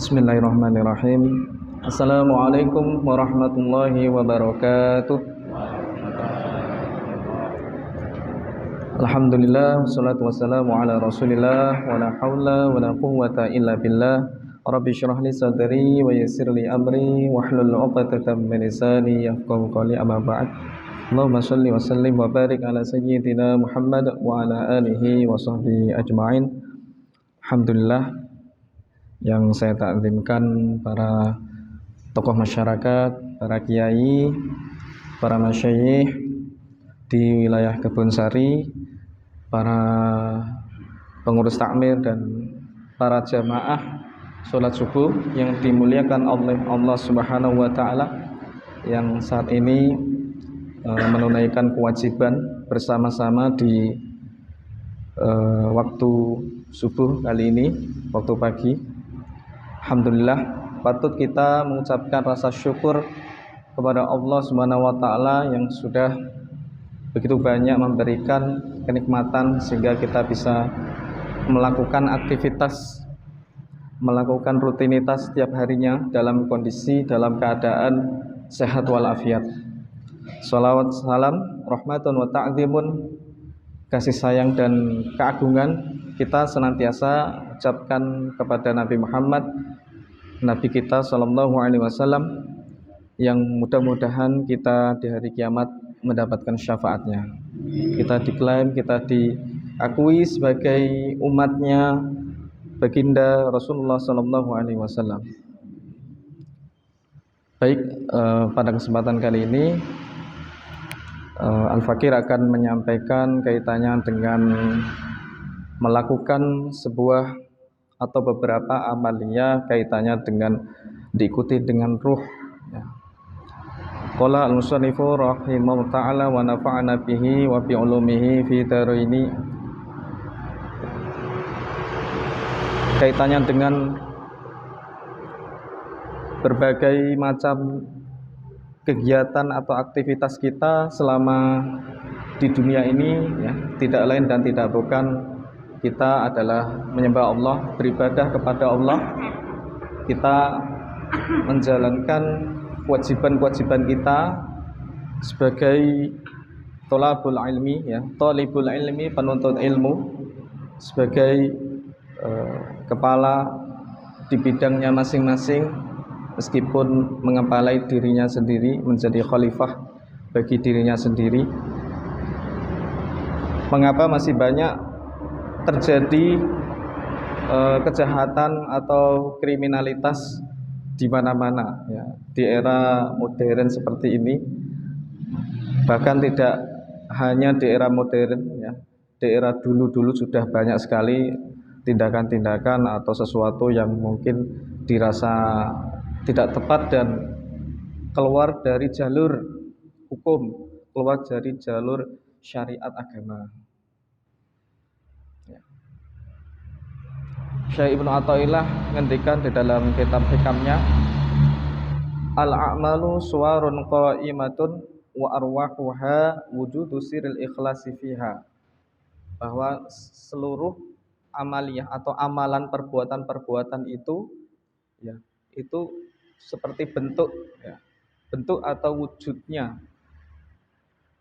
Bismillahirrahmanirrahim. Assalamualaikum warahmatullahi wabarakatuh. Alhamdulillah, wassalatu wassalamu ala rasulillah, wa la hawla wa la quwwata illa billah. Rabbi syrah li sadri wa yassir li amri wahlul 'uqdatam min lisani yafqahu qawli, amma ba'd. Allahumma shalli wa sallim wa barik ala sayyidina Muhammad wa ala alihi wa sahbihi ajma'in. Alhamdulillah, yang saya takzimkan para tokoh masyarakat, para kiai, para masyayikh di wilayah Kebonsari, para pengurus takmir dan para jamaah sholat subuh yang dimuliakan oleh Allah Subhanahu wa Ta'ala, yang saat ini menunaikan kewajiban bersama-sama di waktu subuh kali ini, waktu pagi. Alhamdulillah, patut kita mengucapkan rasa syukur kepada Allah Subhanahu wa Ta'ala yang sudah begitu banyak memberikan kenikmatan sehingga kita bisa melakukan aktivitas, melakukan rutinitas setiap harinya dalam kondisi, dalam keadaan sehat walafiat. Shalawat, salam, rahmatun wa ta'zimun, kasih sayang dan keagungan kita senantiasa ucapkan kepada Nabi Muhammad, Nabi kita sallallahu alaihi wasallam, yang mudah-mudahan kita di hari kiamat mendapatkan syafaatnya. Kita diklaim, kita diakui sebagai umatnya baginda Rasulullah sallallahu alaihi wasallam. Baik, pada kesempatan kali ini Al-Fakir akan menyampaikan kaitannya dengan melakukan sebuah atau beberapa amalia kaitannya dengan diikuti dengan ruh. Qala al-musannifu rahimahullahu ta'ala wa nafa'ana bihi wa bi ulumihi fi daraini. Kaitannya dengan berbagai macam kegiatan atau aktivitas kita selama di dunia ini, ya, tidak lain dan tidak bukan kita adalah menyembah Allah, beribadah kepada Allah. Kita menjalankan kewajiban-kewajiban kita sebagai thalabul ilmi, ya, talibul ilmi, penuntut ilmu, sebagai kepala di bidangnya masing-masing, meskipun mengepalai dirinya sendiri, menjadi khalifah bagi dirinya sendiri. Mengapa masih banyak terjadi kejahatan atau kriminalitas di mana-mana, ya, di era modern seperti ini? Bahkan tidak hanya di era modern, ya, di era dulu-dulu sudah banyak sekali tindakan-tindakan atau sesuatu yang mungkin dirasa tidak tepat dan keluar dari jalur hukum, keluar dari jalur syariat agama. Syekh Ibnu Athaillah ngendikan di dalam kitab hikamnya, al-a'malu suwarun qa'imatun wa arwahuha wujudu siril ikhlasi fiha, bahwa seluruh amaliyah atau amalan perbuatan-perbuatan itu, ya, itu seperti bentuk, ya, bentuk atau wujudnya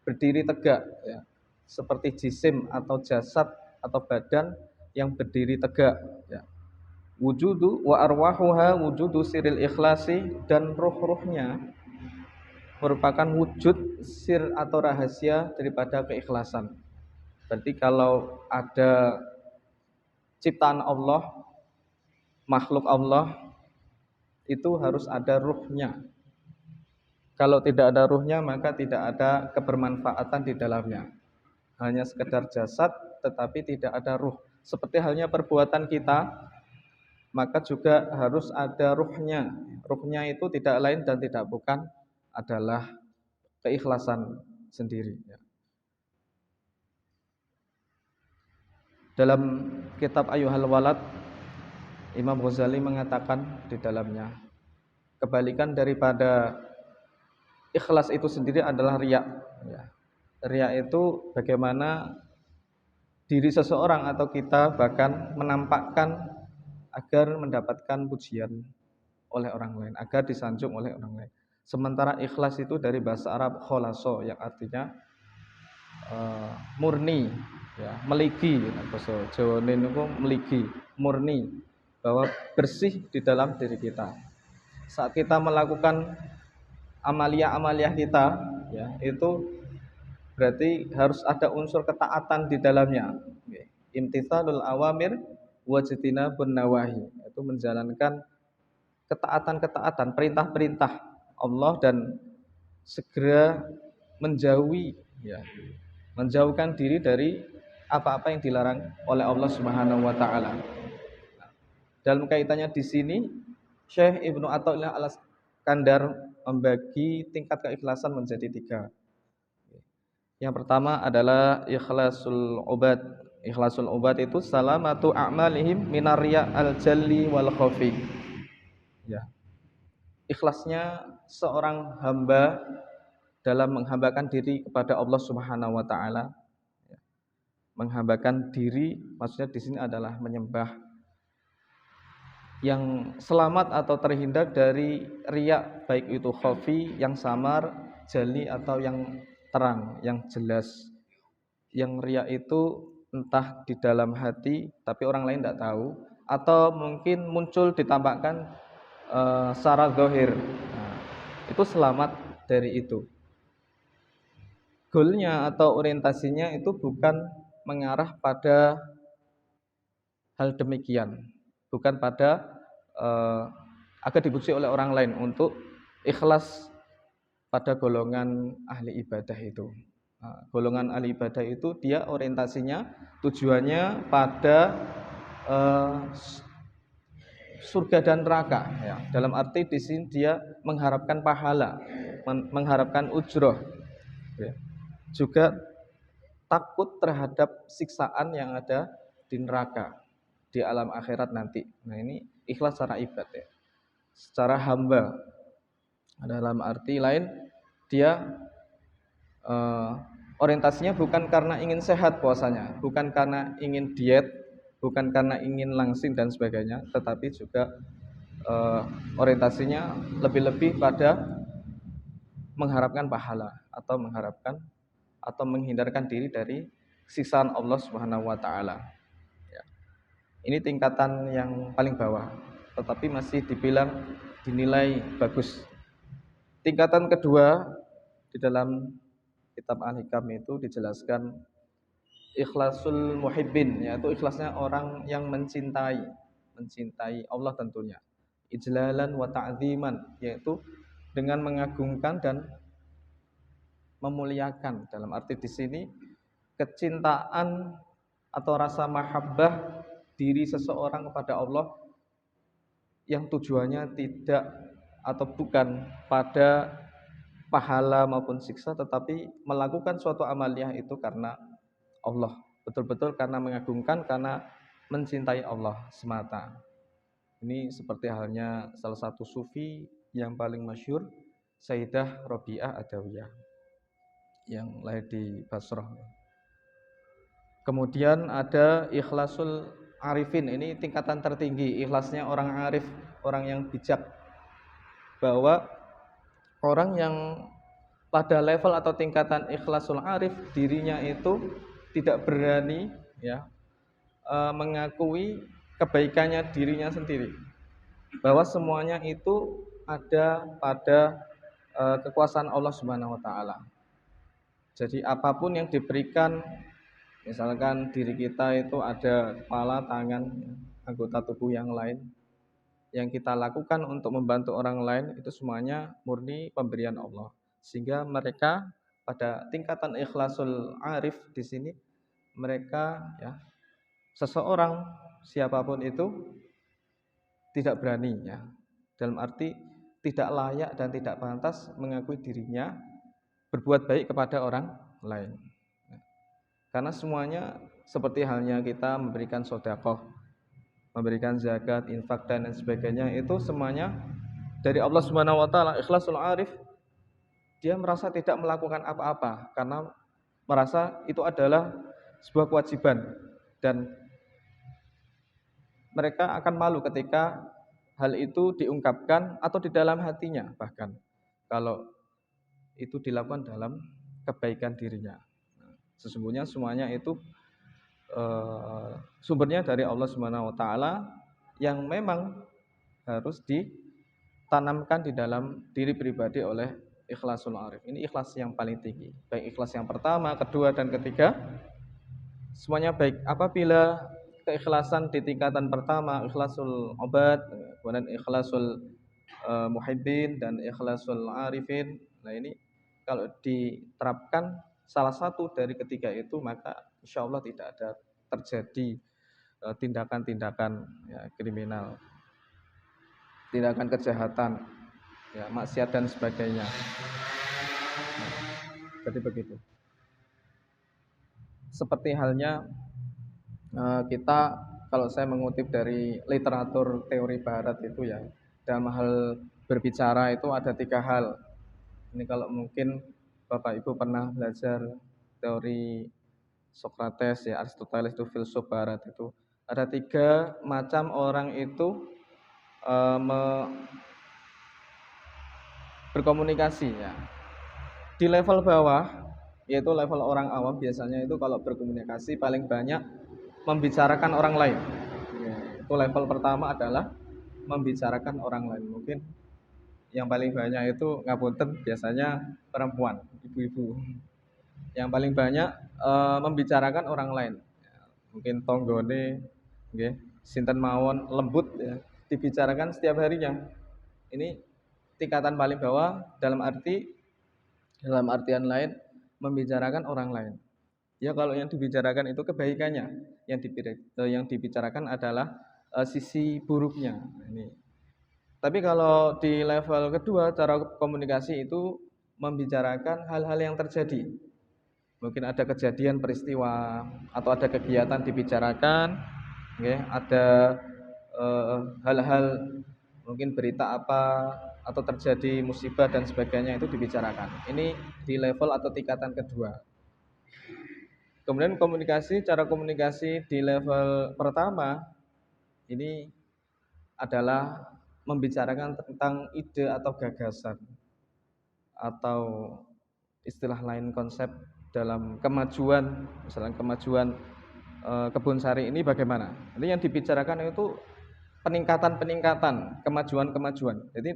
berdiri tegak, ya, seperti jisim atau jasad atau badan yang berdiri tegak, ya. Wujudu wa arwahuha wujudu siril ikhlasi, dan ruh-ruhnya merupakan wujud sir atau rahasia daripada keikhlasan. Berarti kalau ada ciptaan Allah, makhluk Allah, itu harus ada ruhnya. Kalau tidak ada ruhnya, maka tidak ada kebermanfaatan di dalamnya. Hanya sekedar jasad tetapi tidak ada ruh. Seperti halnya perbuatan kita, maka juga harus ada ruhnya. Ruhnya itu tidak lain dan tidak bukan adalah keikhlasan sendiri. Dalam kitab Ayyuhal Walad, Imam Ghazali mengatakan di dalamnya, kebalikan daripada ikhlas itu sendiri adalah riya. Riya itu bagaimana diri seseorang atau kita bahkan menampakkan agar mendapatkan pujian, oleh orang lain, agar disanjung oleh orang lain. Sementara ikhlas itu dari bahasa Arab kholaso yang artinya murni, ya, meligi. Bahasa Jawa niku meligi, murni, bahwa bersih di dalam diri kita. Saat kita melakukan amalia-amalia kita, ya, itu berarti harus ada unsur ketaatan di dalamnya. Imtithalul awamir wajtinabun nawahi, itu menjalankan ketaatan-ketaatan, perintah-perintah Allah dan segera menjauhi, ya, menjauhkan diri dari apa-apa yang dilarang oleh Allah Subhanahu wa taala. Dalam kaitannya di sini Syekh Ibnu Athaillah Al-Iskandar membagi tingkat keikhlasan menjadi 3. Yang pertama adalah ikhlasul ubad. Ikhlasul ubad itu salamatu a'malihim minar riya al-jalli wal khafi. Ya. Ikhlasnya seorang hamba dalam menghambakan diri kepada Allah Subhanahu wa taala. Menghambakan diri maksudnya di sini adalah menyembah, yang selamat atau terhindar dari riya, baik itu khafi yang samar, jali atau yang terang, yang jelas. Yang riya itu entah di dalam hati tapi orang lain tidak tahu, atau mungkin muncul ditampakkan secara zahir. Nah, itu selamat dari itu. Goalnya atau orientasinya itu bukan mengarah pada hal demikian, bukan pada agar dipuji oleh orang lain, untuk ikhlas pada golongan ahli ibadah itu. Nah, golongan ahli ibadah itu dia orientasinya, tujuannya pada surga dan neraka, ya. Dalam arti di sini dia mengharapkan pahala, mengharapkan ujroh, ya. Juga takut terhadap siksaan yang ada di neraka, di alam akhirat nanti. Nah, ini ikhlas secara ibadah, ya. Secara hamba, dalam arti lain dia orientasinya bukan karena ingin sehat puasanya, bukan karena ingin diet, bukan karena ingin langsing dan sebagainya, tetapi juga orientasinya lebih-lebih pada mengharapkan pahala atau menghindarkan diri dari siksaan Allah Subhanahu wa taala. Ya. Ini tingkatan yang paling bawah, tetapi masih dinilai bagus. Tingkatan kedua di dalam kitab Al-Hikam itu dijelaskan ikhlasul muhibbin, yaitu ikhlasnya orang yang mencintai Allah tentunya. Ijlalan wa ta'ziman, yaitu dengan mengagungkan dan memuliakan. Dalam arti di sini kecintaan atau rasa mahabbah diri seseorang kepada Allah yang tujuannya tidak atau bukan pada pahala maupun siksa, tetapi melakukan suatu amaliyah itu karena Allah, betul-betul karena mengagungkan, karena mencintai Allah semata. Ini seperti halnya salah satu sufi yang paling masyhur, Sayyidah Rabi'ah Adawiyah, yang lahir di Basrah. Kemudian ada ikhlasul arifin, ini tingkatan tertinggi, ikhlasnya orang arif, orang yang bijak, bahwa orang yang pada level atau tingkatan ikhlasul arif, dirinya itu tidak berani, ya, mengakui kebaikannya dirinya sendiri, bahwa semuanya itu ada pada kekuasaan Allah Subhanahu wa taala. Jadi apapun yang diberikan, misalkan diri kita itu ada kepala, tangan, anggota tubuh yang lain, yang kita lakukan untuk membantu orang lain, itu semuanya murni pemberian Allah. Sehingga mereka pada tingkatan ikhlasul arif di sini, mereka, ya, seseorang siapapun itu tidak berani, ya, dalam arti tidak layak dan tidak pantas mengakui dirinya berbuat baik kepada orang lain. Karena semuanya seperti halnya kita memberikan sedekah, memberikan zakat, infak dan lain sebagainya, itu semuanya dari Allah Subhanahu wa taala. Ikhlasul arif, dia merasa tidak melakukan apa-apa karena merasa itu adalah sebuah kewajiban, dan mereka akan malu ketika hal itu diungkapkan atau di dalam hatinya, bahkan kalau itu dilakukan dalam kebaikan dirinya. Sesungguhnya semuanya itu sumbernya dari Allah Subhanahu wa taala yang memang harus ditanamkan di dalam diri pribadi oleh ikhlasul arif. Ini ikhlas yang paling tinggi. Baik ikhlas yang pertama, kedua dan ketiga semuanya baik. Apabila keikhlasan di tingkatan pertama, ikhlasul obad, kemudian ikhlasul muhibbin dan ikhlasul arifin. Nah, ini kalau diterapkan salah satu dari ketiga itu, maka insya Allah tidak ada terjadi tindakan-tindakan kriminal, tindakan kejahatan, maksiat dan sebagainya. Jadi begitu. Seperti halnya kita, kalau saya mengutip dari literatur teori barat itu ya, dalam hal berbicara itu ada 3 hal. Ini kalau mungkin Bapak Ibu pernah belajar teori Socrates ya, Aristoteles itu filsuf barat itu. Ada 3 macam orang itu berkomunikasi ya. Di level bawah, yaitu level orang awam, biasanya itu kalau berkomunikasi paling banyak membicarakan orang lain. Ya, itu level pertama adalah membicarakan orang lain. Mungkin yang paling banyak itu ngapunten biasanya perempuan, ibu-ibu. Yang paling banyak membicarakan orang lain. Ya, mungkin tonggone, nggih, sinten mawon lembut ya, dibicarakan setiap harinya. Ini tingkatan paling bawah dalam artian lain membicarakan orang lain. Ya kalau yang dibicarakan itu kebaikannya, yang dibicarakan adalah sisi buruknya. Ini. Tapi kalau di level kedua cara komunikasi itu membicarakan hal-hal yang terjadi. Mungkin ada kejadian peristiwa atau ada kegiatan dibicarakan, okay? Ada hal-hal mungkin berita apa atau terjadi musibah dan sebagainya itu dibicarakan. Ini di level atau tingkatan kedua. Kemudian cara komunikasi di level pertama ini adalah membicarakan tentang ide atau gagasan atau istilah lain konsep dalam kemajuan, misalnya kemajuan Kebun Sari ini bagaimana. Jadi yang dibicarakan itu peningkatan, kemajuan. Jadi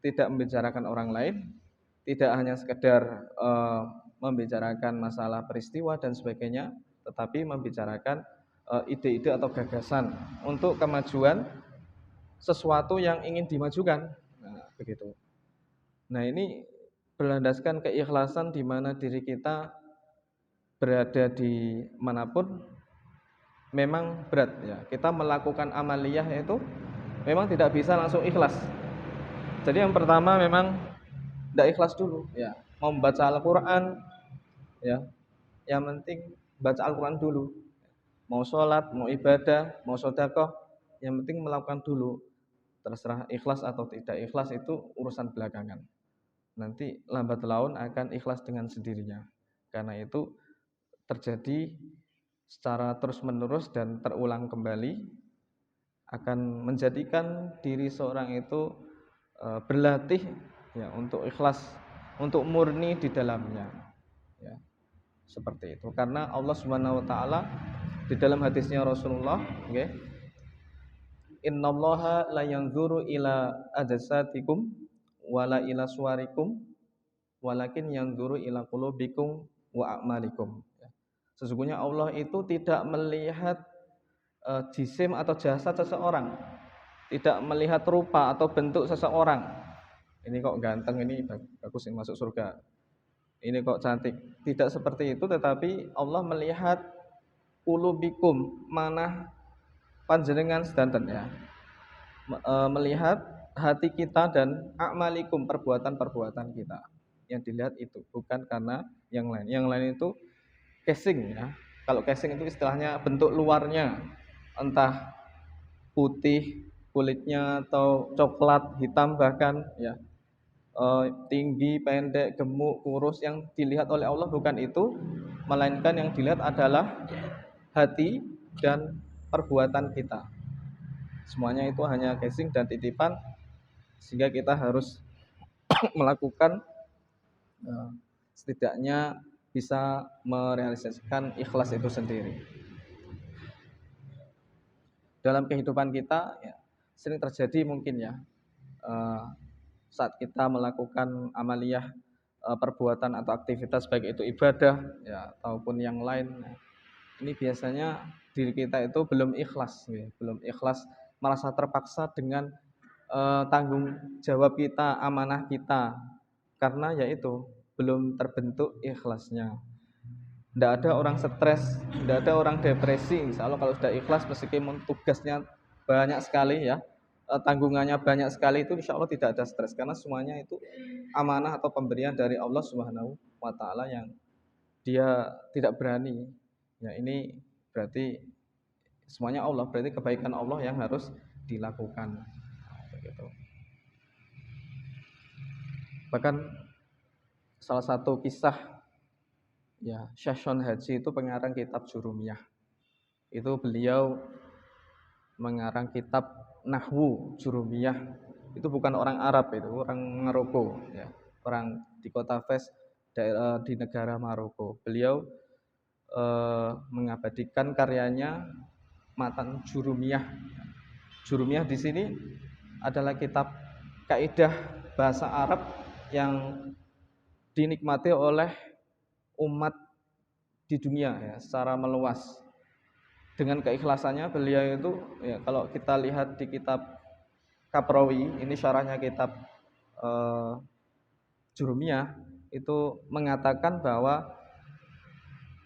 tidak membicarakan orang lain, tidak hanya sekedar membicarakan masalah peristiwa dan sebagainya, tetapi membicarakan ide-ide atau gagasan untuk kemajuan sesuatu yang ingin dimajukan. Nah, begitu. Nah, ini berlandaskan keikhlasan di mana diri kita berada di manapun memang berat ya. Kita melakukan amaliyah itu memang tidak bisa langsung ikhlas. Jadi yang pertama memang tidak ikhlas dulu ya. Mau membaca Al-Qur'an ya. Yang penting baca Al-Qur'an dulu. Mau sholat, mau ibadah, mau sedekah, yang penting melakukan dulu. Terserah ikhlas atau tidak ikhlas itu urusan belakangan. Nanti lambat laun akan ikhlas dengan sendirinya. Karena itu terjadi secara terus-menerus dan terulang kembali akan menjadikan diri seorang itu berlatih ya untuk ikhlas, untuk murni di dalamnya. Ya. Seperti itu. Karena Allah Subhanahu wa taala di dalam hadisnya Rasulullah, okay, innallaha la yanzuru ila ajsatikum wala ila suwarikum walakin yanzuru ila qulubikum wa a'malikum. Sesungguhnya Allah itu tidak melihat jisim atau jasad seseorang, tidak melihat rupa atau bentuk seseorang. Ini kok ganteng, ini bagus ini masuk surga. Ini kok cantik. Tidak seperti itu, tetapi Allah melihat qulubikum, mana panjenengan sedanten ya. Melihat hati kita dan a'malikum, perbuatan-perbuatan kita. Yang dilihat itu bukan karena yang lain. Yang lain itu casing ya. Kalau casing itu istilahnya bentuk luarnya, entah putih kulitnya atau coklat, hitam bahkan ya. Tinggi, pendek, gemuk, kurus, yang dilihat oleh Allah bukan itu, melainkan yang dilihat adalah hati dan perbuatan kita. Semuanya itu hanya casing dan titipan, sehingga kita harus melakukan setidaknya bisa merealisasikan ikhlas itu sendiri. Dalam kehidupan kita ya, sering terjadi mungkin ya saat kita melakukan amaliyah perbuatan atau aktivitas baik itu ibadah ya ataupun yang lain. Ini biasanya diri kita itu belum ikhlas, ya, belum ikhlas, merasa terpaksa dengan tanggung jawab kita, amanah kita, karena yaitu belum terbentuk ikhlasnya. Tidak ada orang stres, tidak ada orang depresi. Insya Allah kalau sudah ikhlas, meskipun tugasnya banyak sekali ya, tanggungannya banyak sekali, itu insya Allah tidak ada stres, karena semuanya itu amanah atau pemberian dari Allah Subhanahu wa Ta'ala yang dia tidak berani. Ya ini berarti semuanya Allah, berarti kebaikan Allah yang harus dilakukan. Begitu. Bahkan salah satu kisah ya, Syahshon Haji itu pengarang kitab Jurumiyah. Itu beliau mengarang kitab Nahwu Jurumiyah. Itu bukan orang Arab, itu orang Maroko ya. Orang di kota Fes, daerah di negara Maroko. Beliau mengabadikan karyanya matan Jurumiyah. Jurumiyah di sini adalah kitab kaidah bahasa Arab yang dinikmati oleh umat di dunia ya, secara meluas. Dengan keikhlasannya beliau itu ya, kalau kita lihat di kitab Kaprawi, ini syarahnya kitab Jurumiyah, itu mengatakan bahwa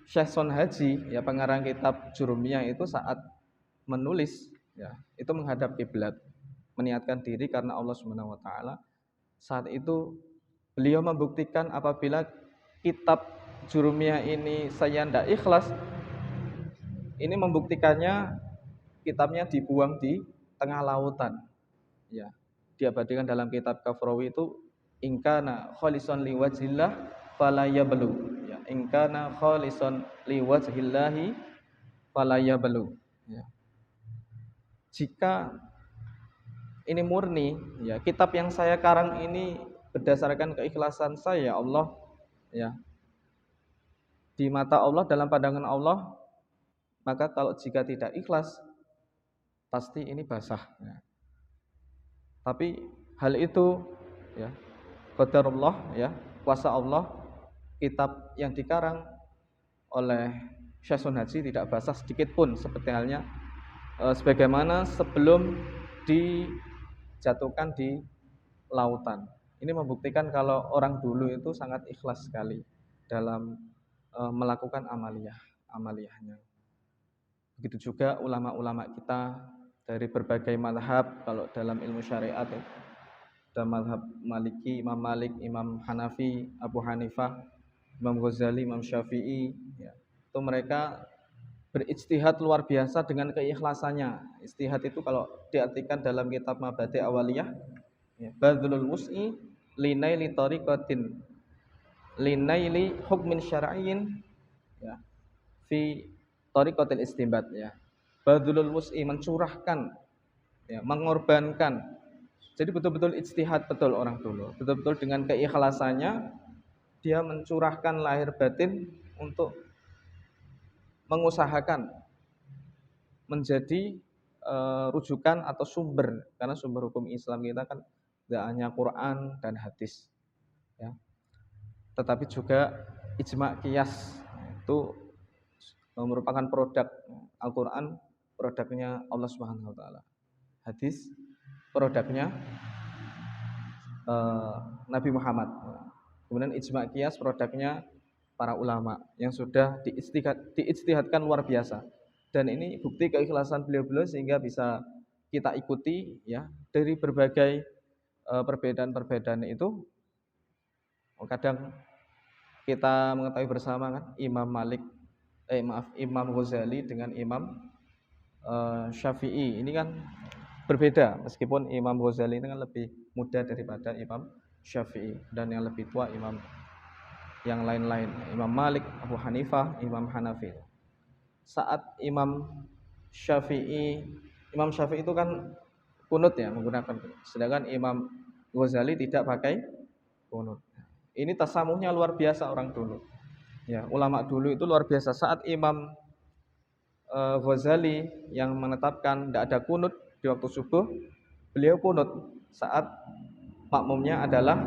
Syahshon Haji ya, pengarang kitab Jurumiyah, itu saat menulis ya, itu menghadap kiblat, meniatkan diri karena Allah Subhanahu wa Ta'ala. Saat itu beliau membuktikan apabila kitab Jurumiyah ini saya tidak ikhlas, ini membuktikannya kitabnya dibuang di tengah lautan. Ya, diabadikan dalam kitab Kafrawi itu ingkana kholison liwajhillah fala yablu. Ya, ingkana kholison liwajhillahi fala yablu. Ya. Jika ini murni, ya kitab yang saya karang ini berdasarkan keikhlasan saya, Allah ya, di mata Allah, dalam pandangan Allah, maka kalau jika tidak ikhlas, pasti ini basah. Ya. Tapi hal itu, ya, qadarullah, ya, kuasa Allah, kitab yang dikarang oleh Syahshon Haji tidak basah sedikit pun, seperti halnya sebagaimana sebelum dijatuhkan di lautan. Ini membuktikan kalau orang dulu itu sangat ikhlas sekali dalam melakukan amaliyahnya. Begitu juga ulama-ulama kita dari berbagai mazhab. Kalau dalam ilmu syariat ya, ada mazhab Maliki, Imam Malik, Imam Hanafi, Abu Hanifah, Imam Ghazali, Imam Syafi'i ya. Itu mereka berijtihad luar biasa dengan keikhlasannya. Ijtihad itu kalau diartikan dalam kitab Mabadi Awaliyah ya, badlul wus'i linaili tariqatin linaili hukmin syar'iyyin ya, fi tariqatil istinbat ya. Badlul wus'i, mencurahkan ya, mengorbankan. Jadi betul-betul ijtihad betul orang dulu. Betul-betul dengan keikhlasannya dia mencurahkan lahir batin untuk mengusahakan menjadi rujukan atau sumber, karena sumber hukum Islam kita kan tidak hanya Quran dan hadis ya, tetapi juga ijma' qiyas. Itu merupakan produk Al-Quran, produknya Allah Subhanahu wa Ta'ala. Hadis produknya Nabi Muhammad. Kemudian ijma' qiyas produknya para ulama yang sudah diijtihadkan luar biasa. Dan ini bukti keikhlasan beliau-beliau sehingga bisa kita ikuti ya, dari berbagai perbedaan-perbedaan itu. Kadang kita mengetahui bersama kan Imam Ghazali dengan Imam Syafi'i ini kan berbeda, meskipun Imam Ghazali ini kan lebih muda daripada Imam Syafi'i, dan yang lebih tua Imam yang lain-lain, Imam Malik, Abu Hanifah, Imam Hanafi. Saat Imam Syafi'i Imam Syafi'i itu kan kunut ya, menggunakan kunut. Sedangkan Imam Ghazali tidak pakai kunut. Ini tasamuhnya luar biasa orang dulu. Ya, ulama dulu itu luar biasa. Saat Imam Ghazali yang menetapkan tidak ada kunut di waktu subuh, beliau kunut saat makmumnya adalah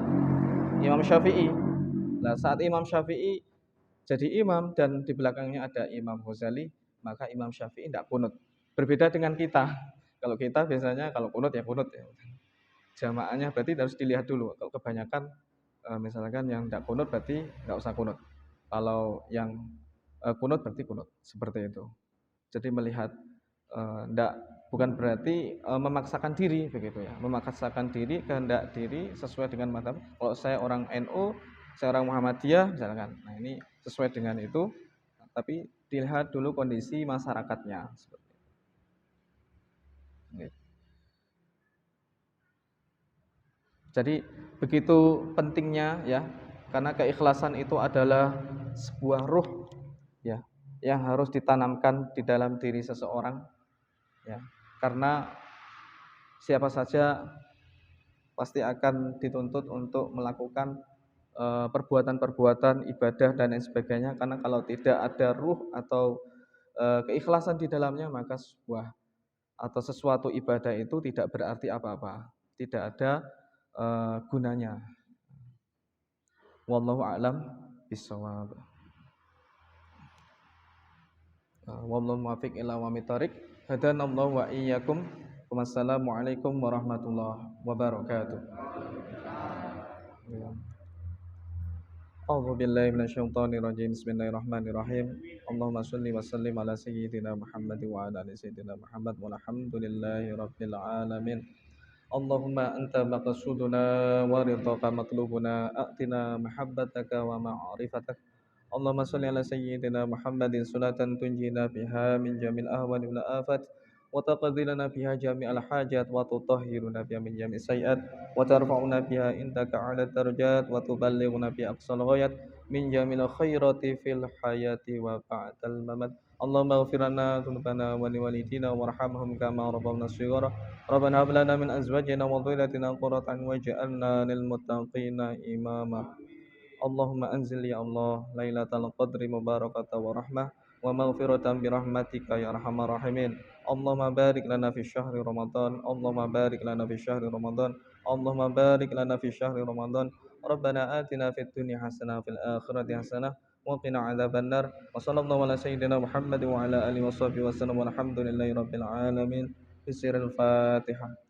Imam Syafi'i. Nah, saat Imam Syafi'i jadi imam dan di belakangnya ada Imam Ghazali, maka Imam Syafi'i tidak kunut. Berbeda dengan kita. Kalau kita biasanya kalau kunut ya kunut ya. Jamaahnya berarti harus dilihat dulu. Kalau kebanyakan misalkan yang tidak kunut berarti tidak usah kunut. Kalau yang kunut berarti kunut. Seperti itu. Jadi melihat tidak bukan berarti memaksakan diri begitu ya. Memaksakan diri kehendak diri sesuai dengan mazhab. Kalau saya orang NU, saya orang Muhammadiyah misalkan. Nah, ini sesuai dengan itu. Tapi dilihat dulu kondisi masyarakatnya seperti itu. Jadi begitu pentingnya ya, karena keikhlasan itu adalah sebuah ruh ya, yang harus ditanamkan di dalam diri seseorang ya. Karena siapa saja pasti akan dituntut untuk melakukan perbuatan-perbuatan ibadah dan lain sebagainya, karena kalau tidak ada ruh atau keikhlasan di dalamnya, maka sebuah atau sesuatu ibadah itu tidak berarti apa-apa, tidak ada gunanya. Wallahu a'lam bishawab. Wallahu muwaffiq ila aqwamit thoriq. Hadanallahu wa iyyakum. Wassalamualaikum warahmatullahi wabarakatuh. A'udzu billahi minasyaitonir rajim. Bismillahirrahmanirrahim. Allahumma shalli wa sallim ala sayyidina Muhammad wa ala ali sayyidina Muhammad walhamdulillahi rabbil alamin. Allahumma anta maqsuduna wa ridhaka matlubuna a'tina mahabbataka wa ma'rifatak. Allahumma shalli ala sayyidina Muhammadin sunatan tunjina biha min jamil ahwani wal afat wa taqdi lana biha jami'al hajat wa tutahhiruna biha min jami'is sayiat wa tarfa'una biha indaka 'ala darajat wa tuballighuna bi aqsal ghayat min jamil khairati fil hayati wa ba'dal mamat. Allahumma ighfir lana dhunubana wa liwalidina warhamhum kama rabbawna shighara. Rabbana hab lana min azwajina wa dhurriyyatina qurrata a'yun waj'alna lil muttaqina imama. Allahumma anzil ya Allah lailatul qadri mubarakatan wa rahmah wa maghfiratan bi rahmatika ya arhamar rahimin. Allahumma barik lana fi syahri Ramadan. Allahumma barik lana fi syahri Ramadan. Allahumma barik lana fi syahri Ramadan. Rabbana atina fid dunya hasanah fil akhirati hasanah wa qina adzabannar. Wa sallallahu ala sayyidina Muhammad wa ala alihi washabbihi wasallam walhamdulillahi rabbil alamin. Bismillahirrahmanirrahim. Fatihah.